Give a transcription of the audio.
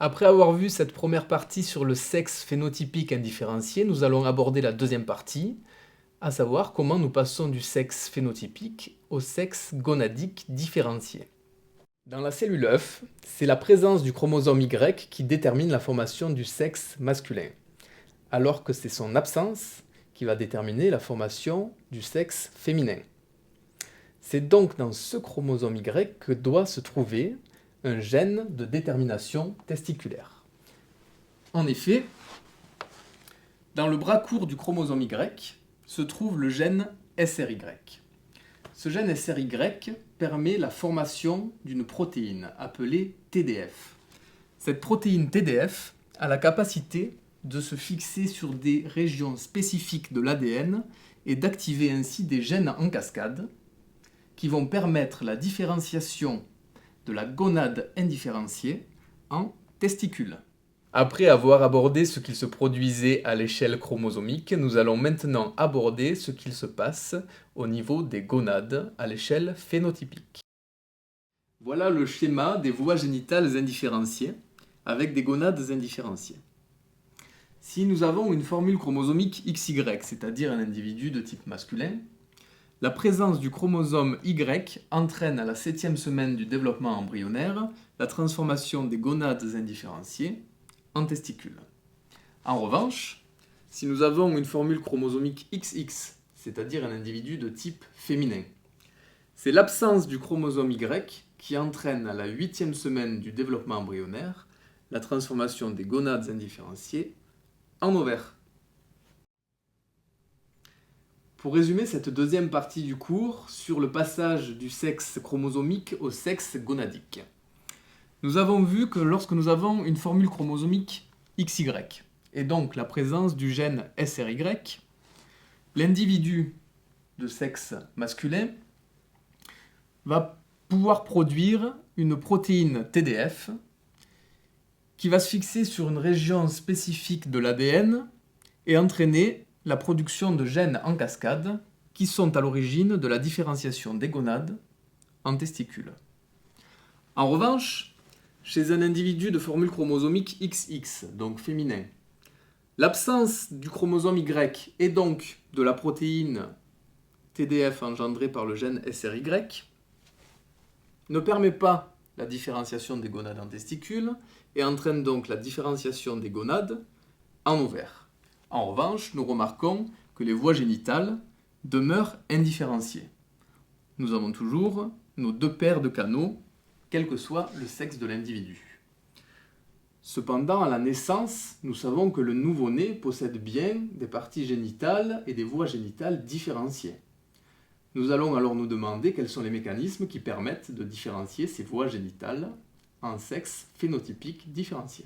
Après avoir vu cette première partie sur le sexe phénotypique indifférencié, nous allons aborder la deuxième partie, à savoir comment nous passons du sexe phénotypique au sexe gonadique différencié. Dans la cellule œuf, c'est la présence du chromosome Y qui détermine la formation du sexe masculin, alors que c'est son absence qui va déterminer la formation du sexe féminin. C'est donc dans ce chromosome Y que doit se trouver un gène de détermination testiculaire. En effet, dans le bras court du chromosome Y se trouve le gène SRY. Ce gène SRY permet la formation d'une protéine appelée TDF. Cette protéine TDF a la capacité de se fixer sur des régions spécifiques de l'ADN et d'activer ainsi des gènes en cascade qui vont permettre la différenciation de la gonade indifférenciée en testicules. Après avoir abordé ce qu'il se produisait à l'échelle chromosomique, nous allons maintenant aborder ce qu'il se passe au niveau des gonades à l'échelle phénotypique. Voilà le schéma des voies génitales indifférenciées avec des gonades indifférenciées. Si nous avons une formule chromosomique XY, c'est-à-dire un individu de type masculin, la présence du chromosome Y entraîne à la 7e semaine du développement embryonnaire la transformation des gonades indifférenciées en testicules. En revanche, si nous avons une formule chromosomique XX, c'est-à-dire un individu de type féminin, c'est l'absence du chromosome Y qui entraîne à la 8e semaine du développement embryonnaire la transformation des gonades indifférenciées en ovaires. Pour résumer cette deuxième partie du cours sur le passage du sexe chromosomique au sexe gonadique. Nous avons vu que lorsque nous avons une formule chromosomique XY, et donc la présence du gène SRY, l'individu de sexe masculin va pouvoir produire une protéine TDF qui va se fixer sur une région spécifique de l'ADN et entraîner la production de gènes en cascade qui sont à l'origine de la différenciation des gonades en testicules. En revanche, chez un individu de formule chromosomique XX, donc féminin, l'absence du chromosome Y et donc de la protéine TDF engendrée par le gène SRY ne permet pas la différenciation des gonades en testicules et entraîne donc la différenciation des gonades en ovaires. En revanche, nous remarquons que les voies génitales demeurent indifférenciées. Nous avons toujours nos deux paires de canaux, quel que soit le sexe de l'individu. Cependant, à la naissance, nous savons que le nouveau-né possède bien des parties génitales et des voies génitales différenciées. Nous allons alors nous demander quels sont les mécanismes qui permettent de différencier ces voies génitales en sexe phénotypique différencié.